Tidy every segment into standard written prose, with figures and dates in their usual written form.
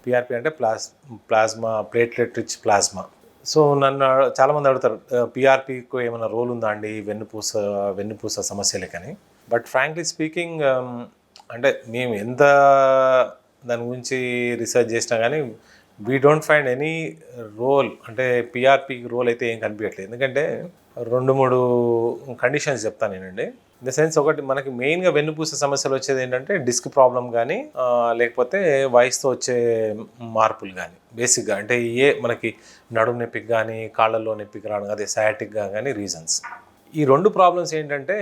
PRP అంటే plasma platelet rich plasma. So నన్ను చాలామంది అడుగుతారు పిఆర్పికి ఏమైనా రోల్ ఉందా అండి వెన్నుపూస సమస్యలకని. బట్ ఫ్రాంక్లీ స్పీకింగ్ అంటే మేము ఎంత దాని గురించి రీసెర్చ్ చేసినా కానీ we don't find any role, అంటే పిఆర్పికి రోల్ అయితే ఏం కనిపించట్లేదు. ఎందుకంటే 2-3 కండిషన్స్ చెప్తాను నేనండి. ఇన్ ద సెన్స్, ఒకటి మనకి మెయిన్గా వెన్నుపూస సమస్యలు వచ్చేది ఏంటంటే డిస్క్ ప్రాబ్లం కానీ లేకపోతే వయసుతో వచ్చే మార్పులు కానీ బేసిక్గా, అంటే మనకి నడుము నొప్పికి కానీ కాళ్ళల్లో నొప్పికి రావడం, అదే సయాటిక్గా కానీ రీజన్స్. ఈ 2 ప్రాబ్లమ్స్ ఏంటంటే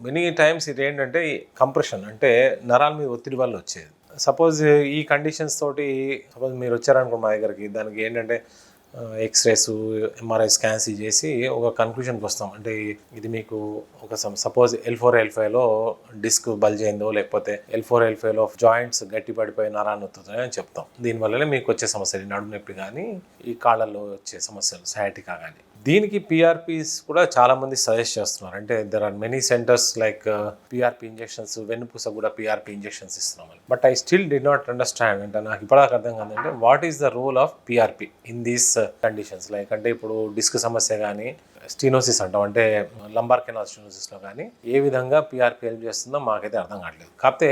మెనీ టైమ్స్ ఇది ఏంటంటే కంప్రెషన్, అంటే నరాల మీద ఒత్తిడి వల్ల వచ్చేది. సపోజ్ ఈ కండిషన్స్ తోటి సపోజ్ మీరు వచ్చారనుకో మా దగ్గరికి, దానికి ఏంటంటే ఎక్స్రేస్ ఎంఆర్ఐ స్కాన్స్ చేసి ఒక కన్క్లూషన్కి వస్తాం. అంటే ఇది మీకు ఒక సపోజ్ L4 L5లో డిస్క్ బల్జ్ అయిందో, లేకపోతే L4 L5లో జాయింట్స్ గట్టి పడిపోయి నరాన్ని వస్తుందని అని చెప్తాం. దీనివల్లనే మీకు వచ్చే సమస్యలు నడుము నొప్పి కానీ ఈ కాళ్ళల్లో వచ్చే సమస్యలు సయాటికా కానీ. దీనికి పిఆర్పీస్ కూడా చాలామంది సజెస్ట్ చేస్తున్నారు. అంటే there are many centres like PRP injections, వెన్నుపూస కూడా పిఆర్పి ఇంజెక్షన్స్ ఇస్తున్నాం. But I still do not understand, అంటే నాకు ఇప్పటిదాకా అర్థం కాదంటే what is the role of PRP in these conditions. Like అంటే ఇప్పుడు డిస్క్ సమస్య కానీ స్టీనోసిస్ అంటాం, అంటే లంబార్ కెనాల్ స్టీనోసిస్లో కానీ ఏ విధంగా పిఆర్పి హెల్ప్ చేస్తుందో మాకైతే అర్థం కావట్లేదు. కాకపోతే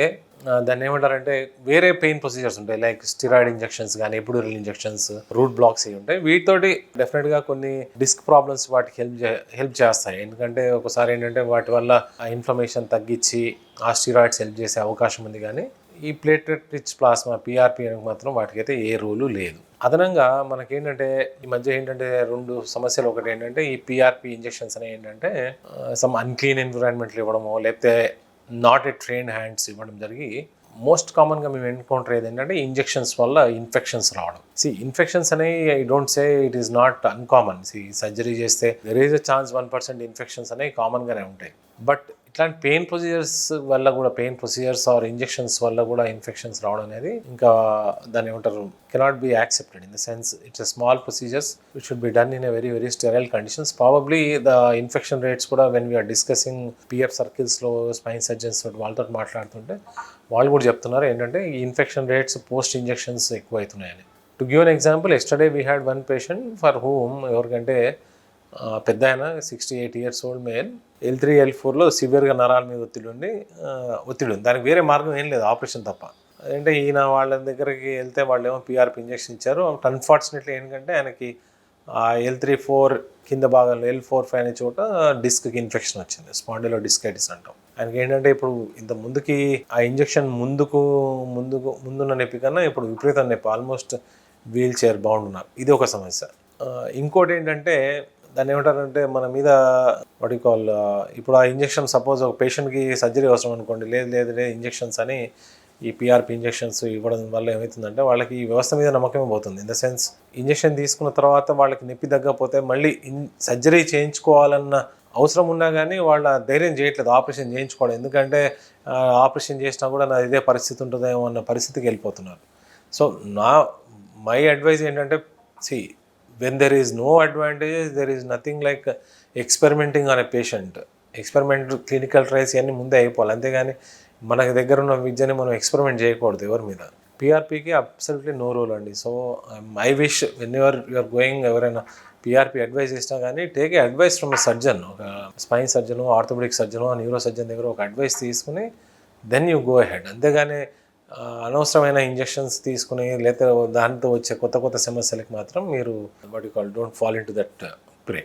దాన్ని ఏమంటారంటే వేరే పెయిన్ ప్రొసీజర్స్ ఉంటాయి, లైక్ స్టిరాయిడ్ ఇంజెక్షన్స్ కానీ ఎపిడ్యూరల్ ఇంజెక్షన్స్, రూట్ బ్లాక్స్ ఇవి ఉంటాయి. వీటితోటి డెఫినెట్గా కొన్ని డిస్క్ ప్రాబ్లమ్స్ వాటికి హెల్ప్ చేస్తాయి. ఎందుకంటే ఒకసారి ఏంటంటే వాటి వల్ల ఆ ఇన్ఫ్లమేషన్ తగ్గించి ఆ స్టిరాయిడ్స్ హెల్ప్ చేసే అవకాశం ఉంది. కానీ ఈ ప్లేట్లెట్ రిచ్ ప్లాస్మా పిఆర్పి మాత్రం వాటికైతే ఏ రూలు లేదు. అదనంగా మనకేంటంటే ఈ మధ్య ఏంటంటే 2 సమస్యలు. ఒకటి ఏంటంటే ఈ పిఆర్పి ఇంజెక్షన్స్ అనేవి ఏంటంటే సమ్ అన్క్లీన్ ఎన్విరాన్మెంట్లు ఇవ్వడమో, లేకపోతే నాట్ ఏ ట్రైన్డ్ హ్యాండ్స్ ఇవ్వడం జరిగి మోస్ట్ కామన్గా మేము ఎన్కౌంటర్ ఏంటంటే ఇంజెక్షన్స్ వల్ల ఇన్ఫెక్షన్స్ రావడం. ఇన్ఫెక్షన్స్ అనేవి I don't say it is not uncommon. Surgery చేస్తే there is a chance 1% infections అనేవి కామన్గానే ఉంటాయి. బట్ ఇట్లాంటి పెయిన్ ప్రొసీజర్స్ ఆర్ ఇంజెక్షన్స్ వల్ల కూడా ఇన్ఫెక్షన్స్ రావడం అనేది ఇంకా దాన్ని ఏమంటారు cannot be accepted. In the sense it's a small procedures which should be done in a very very sterile conditions. Probably the infection rates కూడా వెన్ వీఆర్ డిస్కసింగ్ పిఎఫ్ సర్కిల్స్లో spine surgeons వాళ్ళతో మాట్లాడుతుంటే వాళ్ళు కూడా చెప్తున్నారు ఏంటంటే ఈ ఇన్ఫెక్షన్ రేట్స్ పోస్ట్ ఇంజెక్షన్స్ ఎక్కువ అవుతున్నాయని. To give an example, yesterday we had one patient for whom, ఎవరికంటే పెద్ద ఆయన 68 years old మేల్, L3 L4లో సివియర్గా నరాల మీద ఒత్తిడి ఉంది. దానికి వేరే మార్గం ఏం లేదు, ఆపరేషన్ తప్ప. అంటే ఈయన వాళ్ళ దగ్గరికి వెళ్తే వాళ్ళు ఏమో పిఆర్పి ఇంజెక్షన్ ఇచ్చారు. అన్ఫార్చునేట్లీ ఏంటంటే ఆయనకి L3-4 కింద భాగంలో L4-5 అనే చోట డిస్క్కి ఇన్ఫెక్షన్ వచ్చింది, స్పాండిలో డిస్కైటిస్ అంటాం. ఆయనకి ఏంటంటే ఇప్పుడు ఇంత ముందుకి ఆ ఇంజెక్షన్ ముందున్న నొప్పి కన్నా ఇప్పుడు విపరీతం నొప్పి, ఆల్మోస్ట్ వీల్ చైర్ బౌండ్ ఉన్నారు. ఇది ఒక సమస్య. ఇంకోటి ఏంటంటే దాన్ని ఏమంటారంటే మన మీద వాట్ యు కాల్, ఇప్పుడు ఆ ఇంజెక్షన్ సపోజ్ ఒక పేషెంట్కి సర్జరీ అవసరం అనుకోండి, లేదు ఇంజెక్షన్స్ అని ఈ పిఆర్పి ఇంజెక్షన్స్ ఇవ్వడం వల్ల ఏమవుతుందంటే వాళ్ళకి ఈ వ్యవస్థ మీద నమ్మకమే పోతుంది. ఇన్ ద సెన్స్ ఇంజెక్షన్ తీసుకున్న తర్వాత వాళ్ళకి నొప్పి తగ్గకపోతే మళ్ళీ సర్జరీ చేయించుకోవాలన్న అవసరం ఉన్నా కానీ వాళ్ళ ధైర్యం చేయట్లేదు ఆపరేషన్ చేయించుకోవడం. ఎందుకంటే ఆపరేషన్ చేసినా కూడా నా ఇదే పరిస్థితి ఉంటుందేమో అన్న పరిస్థితికి వెళ్ళిపోతున్నారు. సో మై అడ్వైజ్ ఏంటంటే, when there is no advantages, there is nothing like experimenting on a patient. Experiment clinical trials ఇవన్నీ ముందే అయిపోవాలి, అంతేగాని మన దగ్గర ఉన్న విద్యని మనం ఎక్స్పెరిమెంట్ చేయకూడదు ఎవరి మీద. పిఆర్పికి అబ్సల్యూట్లీ నో రోల్ అండి. So I wish when you are going, ఎవరైనా పిఆర్పి అడ్వైస్ చేసినా కానీ take a advice from a surgeon, ఒక spine surgeon, orthopaedic surgeon, neurosurgeon దగ్గర ఒక అడ్వైస్ తీసుకుని దెన్ యూ గో అహెడ్. అంతేగాని అనవసరమైన ఇంజెక్షన్స్ తీసుకుని లేదా దాంతో వచ్చే కొత్త సమస్యలకు మాత్రం మీరు what you call don't fall in to that pray.